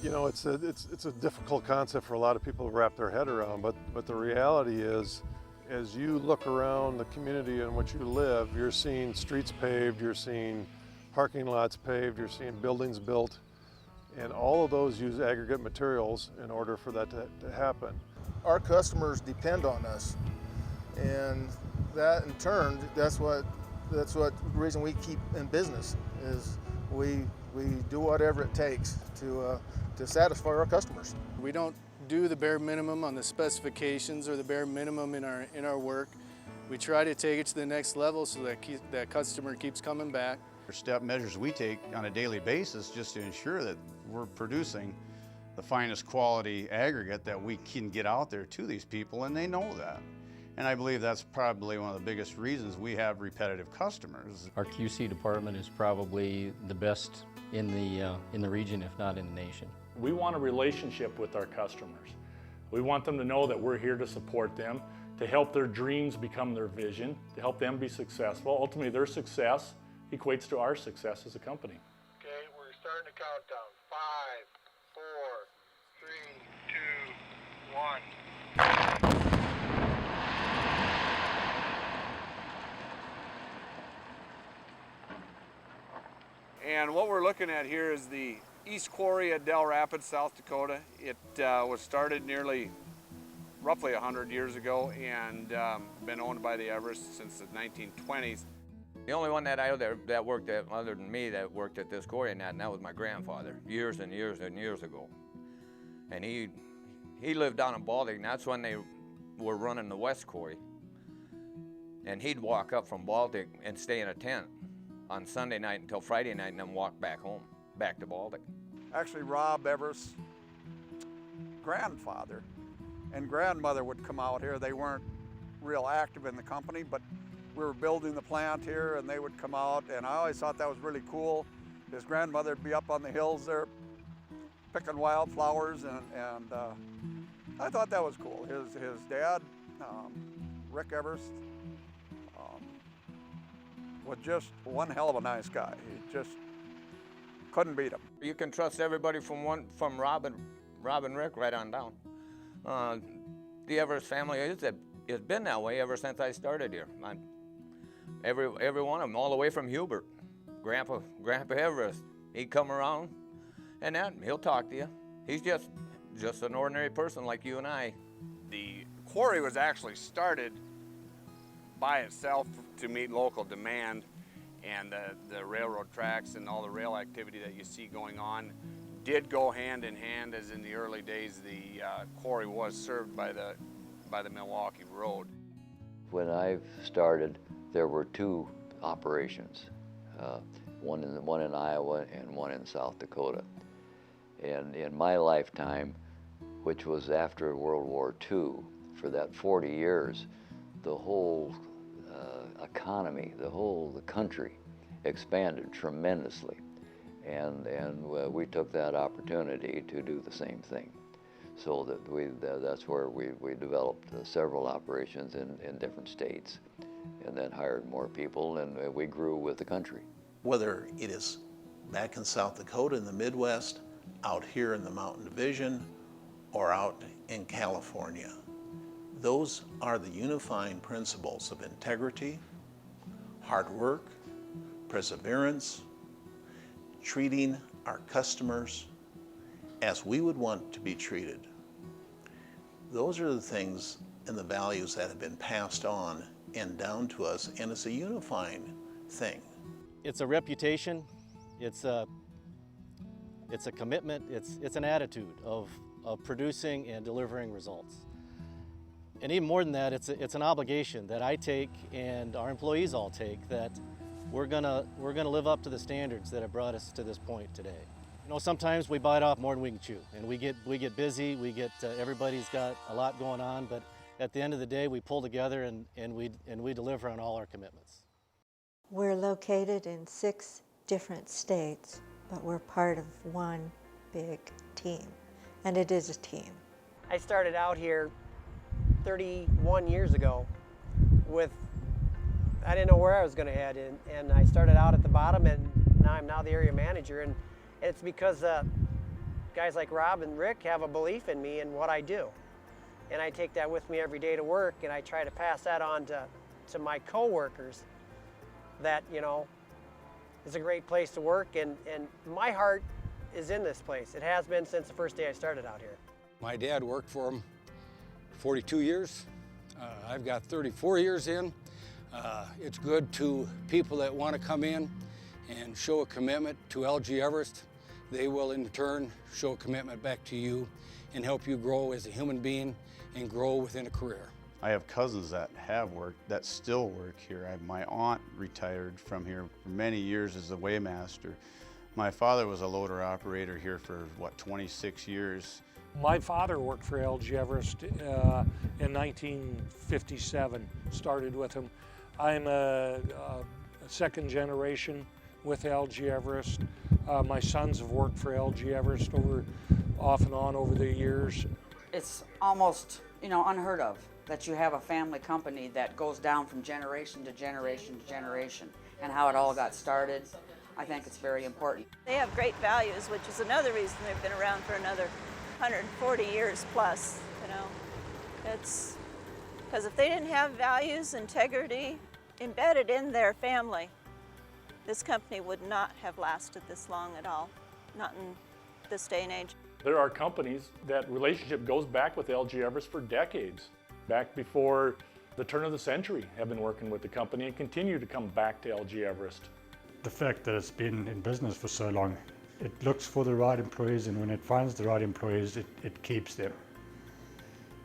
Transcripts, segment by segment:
You know, it's a difficult concept for a lot of people to wrap their head around, but the reality is, as you look around the community in which you live, you're seeing streets paved, you're seeing parking lots paved, you're seeing buildings built, and all of those use aggregate materials in order for that to happen. Our customers depend on us, and that in turn, that's what reason we keep in business is we do whatever it takes to satisfy our customers. We don't do the bare minimum on the specifications or the bare minimum in our work. We try to take it to the next level so that customer keeps coming back. Step measures we take on a daily basis just to ensure that we're producing the finest quality aggregate that we can get out there to these people, and they know that. And I believe that's probably one of the biggest reasons we have repetitive customers. Our QC department is probably the best in the region, if not in the nation. We want a relationship with our customers. We want them to know that we're here to support them, to help their dreams become their vision, to help them be successful. Ultimately, their success equates to our success as a company. Okay, we're starting to count down. 5, 4, 3, 2, 1. And what we're looking at here is the East Quarry at Del Rapids, South Dakota. It was started roughly 100 years ago and been owned by the Everist since the 1920s. The only one that worked at, other than me, that worked at this quarry and that was my grandfather, years and years and years ago. And he lived down in Baltic, and that's when they were running the West Quarry. And he'd walk up from Baltic and stay in a tent on Sunday night until Friday night and then walk back home, back to Baltic. Actually, Rob Everest's grandfather and grandmother would come out here. They weren't real active in the company, but we were building the plant here and they would come out, and I always thought that was really cool. His grandmother would be up on the hills there picking wildflowers, and I thought that was cool. His dad, Rick Everest, was just one hell of a nice guy. He just couldn't beat him. You can trust everybody from Rob and Rick right on down. The Everest family has been that way ever since I started here. Every one of them, all the way from Hubert, Grandpa Everest. He'd come around, and he'll talk to you. He's just an ordinary person like you and I. The quarry was actually started by itself to meet local demand, and the railroad tracks and all the rail activity that you see going on did go hand in hand, as in the early days the quarry was served by the Milwaukee Road. When I started, there were two operations, one in Iowa and one in South Dakota. And in my lifetime, which was after World War II, for that 40 years, the whole economy, the country expanded tremendously. And we took that opportunity to do the same thing. So that's where we developed several operations in different states, and then hired more people, and we grew with the country. Whether it is back in South Dakota in the Midwest, out here in the Mountain Division, or out in California, those are the unifying principles of integrity, hard work, perseverance, treating our customers as we would want to be treated. Those are the things and the values that have been passed on and down to us, and it's a unifying thing. It's a reputation, it's a commitment, it's an attitude of producing and delivering results. And even more than that, it's an obligation that I take and our employees all take, that we're gonna live up to the standards that have brought us to this point today. You know, sometimes we bite off more than we can chew, and we get busy. Everybody's got a lot going on, but at the end of the day, we pull together and we deliver on all our commitments. We're located in 6 different states, but we're part of one big team, and it is a team. I started out here 31 years ago I didn't know where I was going to head, and I started out at the bottom, and now I'm the area manager, and it's because guys like Rob and Rick have a belief in me and what I do. And I take that with me every day to work, and I try to pass that on to my coworkers, that, you know, it's a great place to work, and my heart is in this place. It has been since the first day I started out here. My dad worked for him 42 years. I've got 34 years in. It's good to people that want to come in and show a commitment to LG Everest. They will in turn show a commitment back to you and help you grow as a human being and grow within a career. I have cousins that have worked, that still work here. My aunt retired from here for many years as a weighmaster. My father was a loader operator here for, 26 years. My father worked for LG Everest in 1957, started with him. I'm a second generation with LG Everest. My sons have worked for LG Everest off and on over the years. It's almost, unheard of that you have a family company that goes down from generation to generation to generation, and how it all got started. I think it's very important. They have great values, which is another reason they've been around for another 140 years plus, It's because if they didn't have values, integrity embedded in their family, this company would not have lasted this long at all, not in this day and age. There are companies that relationship goes back with LG Everest for decades. Back before the turn of the century have been working with the company and continue to come back to LG Everest. The fact that it's been in business for so long, it looks for the right employees, and when it finds the right employees, it keeps them.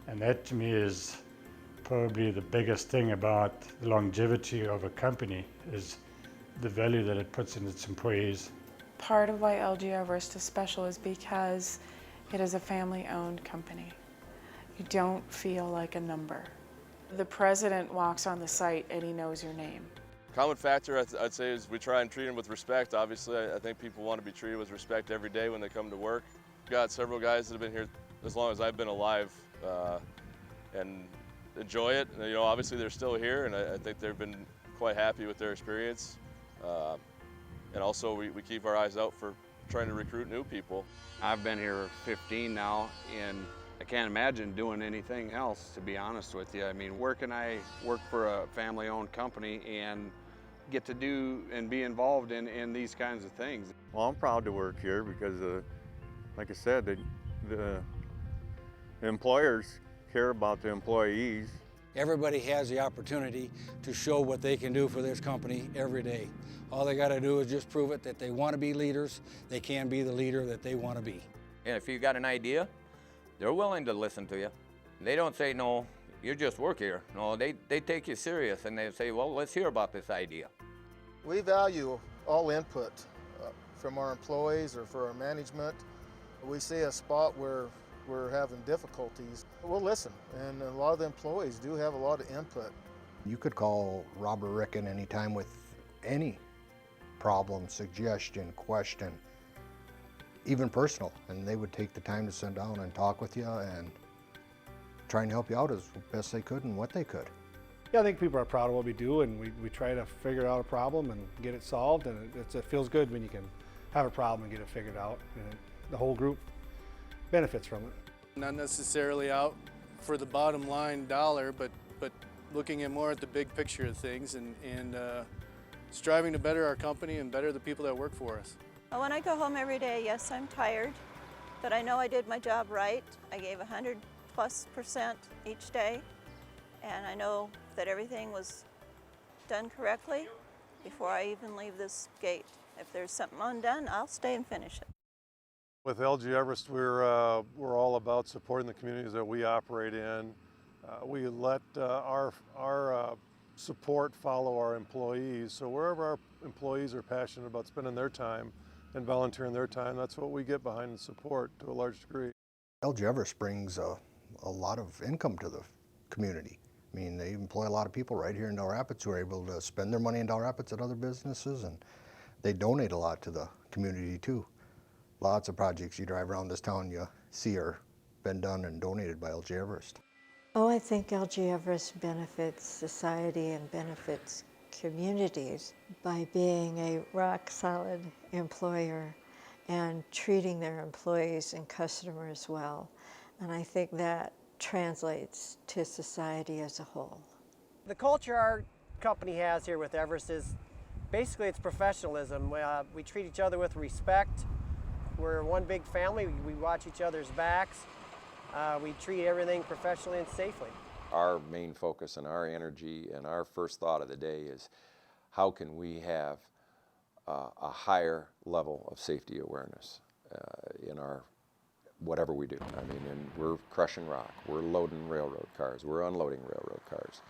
And that to me is probably the biggest thing about the longevity of a company, is the value that it puts in its employees. Part of why LG Everest is special is because it is a family-owned company. You don't feel like a number. The president walks on the site and he knows your name. Common factor, I'd say, is we try and treat them with respect. Obviously, I think people want to be treated with respect every day when they come to work. We've got several guys that have been here as long as I've been alive and enjoy it. And, obviously they're still here, and I think they've been quite happy with their experience. And also we keep our eyes out for trying to recruit new people. I've been here 15 now, and I can't imagine doing anything else, to be honest with you. I mean, where can I work for a family-owned company and get to do and be involved in these kinds of things? Well, I'm proud to work here because, like I said, the employers care about the employees. Everybody has the opportunity to show what they can do for this company every day. All they got to do is just prove it that they want to be leaders. They can be the leader that they want to be. And if you got an idea, they're willing to listen to you. They don't say, no, you just work here. No, they take you serious, and they say, well, let's hear about this idea. We value all input from our employees or for our management. We see a spot where we're having difficulties, we'll listen, and a lot of the employees do have a lot of input. You could call Rob or Rick at any time with any problem, suggestion, question, even personal, and they would take the time to sit down and talk with you and try and help you out as best they could and what they could. Yeah, I think people are proud of what we do, and we try to figure out a problem and get it solved, and it feels good when you can have a problem and get it figured out, and the whole group benefits from it. Not necessarily out for the bottom line dollar, but looking at more at the big picture of things and striving to better our company and better the people that work for us. Well, when I go home every day, yes, I'm tired, but I know I did my job right. I gave 100+% each day, and I know that everything was done correctly before I even leave this gate. If there's something undone, I'll stay and finish it. With LG Everest, we're all about supporting the communities that we operate in. We let our support follow our employees. So wherever our employees are passionate about spending their time and volunteering their time, that's what we get behind and support to a large degree. LG Everest brings a lot of income to the community. I mean, they employ a lot of people right here in Del Rapids who are able to spend their money in Del Rapids at other businesses, and they donate a lot to the community too. Lots of projects you drive around this town you see are been done and donated by LG Everest. Oh, I think LG Everest benefits society and benefits communities by being a rock-solid employer and treating their employees and customers well. And I think that translates to society as a whole. The culture our company has here with Everist is basically it's professionalism. We treat each other with respect. We're one big family. We watch each other's backs. We treat everything professionally and safely. Our main focus and our energy and our first thought of the day is how can we have a higher level of safety awareness in our whatever we do. I mean, and we're crushing rock, we're loading railroad cars, we're unloading railroad cars,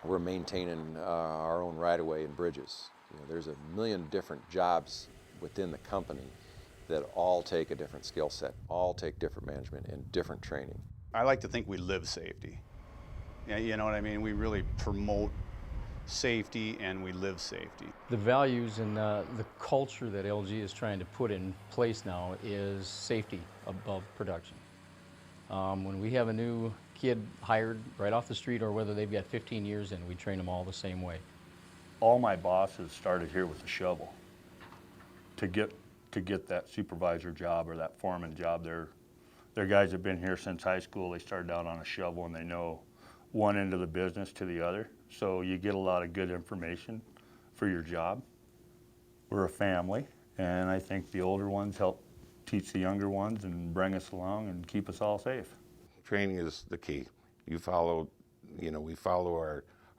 we're maintaining our own right-of-way and bridges. You know, there's a million different jobs within the company that all take a different skill set, all take different management and different training. I like to think we live safety. Yeah, you know what I mean? We really promote safety and we live safety. The values and the culture that LG is trying to put in place now is safety above production. When we have a new kid hired right off the street or whether they've got 15 years in, we train them all the same way. All my bosses started here with a shovel to get that supervisor job or that foreman job. They're guys that have been here since high school. They started out on a shovel and they know one end of the business to the other. So you get a lot of good information for your job. We're a family, and I think the older ones help teach the younger ones and bring us along and keep us all safe. Training is the key. We follow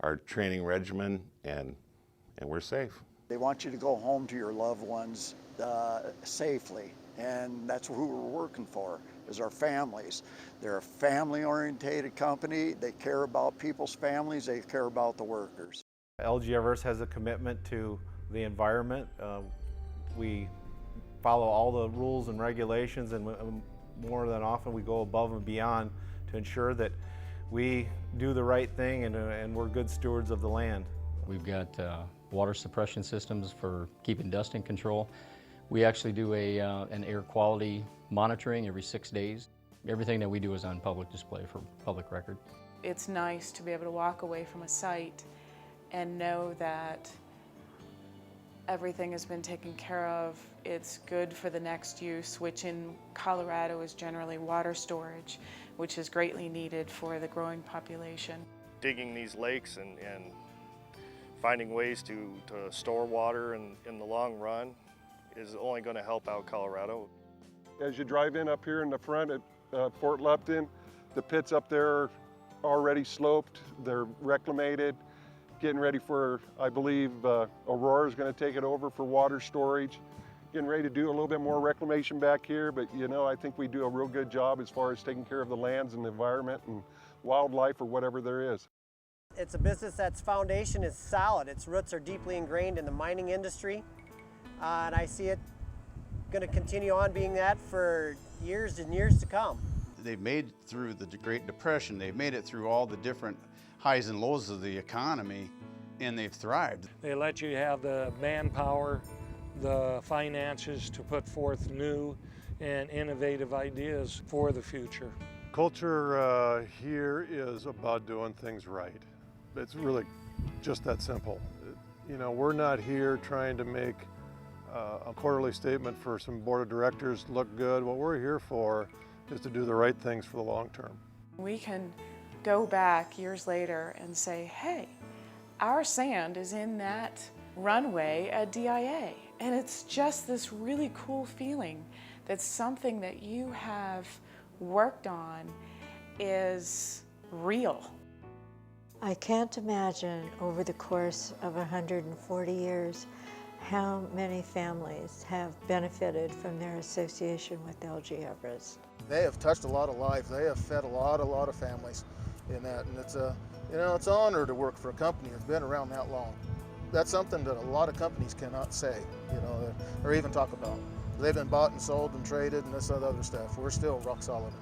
our training regimen and we're safe. They want you to go home to your loved ones safely, and that's who we're working for, is our families. They're a family-oriented company. They care about people's families. They care about the workers. LG Everist has a commitment to the environment. We follow all the rules and regulations, and more than often we go above and beyond to ensure that we do the right thing and we're good stewards of the land. We've got water suppression systems for keeping dust in control. We actually do an air quality monitoring every 6 days. Everything that we do is on public display for public record. It's nice to be able to walk away from a site and know that everything has been taken care of. It's good for the next use, which in Colorado is generally water storage, which is greatly needed for the growing population. Digging these lakes and finding ways to store water in the long run is only going to help out Colorado. As you drive in up here in the front at Fort Lupton, the pits up there are already sloped, they're reclamated, getting ready for, I believe, Aurora is going to take it over for water storage. Getting ready to do a little bit more reclamation back here, but you know, I think we do a real good job as far as taking care of the lands and the environment and wildlife or whatever there is. It's a business that's foundation is solid. Its roots are deeply ingrained in the mining industry, and I see it going to continue on being that for years and years to come. They've made it through the Great Depression, they've made it through all the different highs and lows of the economy, and they've thrived. They let you have the manpower, the finances to put forth new and innovative ideas for the future. Culture here is about doing things right. It's really just that simple. You know, we're not here trying to make a quarterly statement for some board of directors look good. What we're here for is to do the right things for the long term. We can go back years later and say, hey, our sand is in that runway at DIA. And it's just this really cool feeling that something that you have worked on is real. I can't imagine over the course of 140 years how many families have benefited from their association with LG Everist. They have touched a lot of lives. They have fed a lot of families in that, and it's an honor to work for a company that's been around that long. That's something that a lot of companies cannot say, or even talk about. They've been bought and sold and traded and this other stuff. We're still rock solid.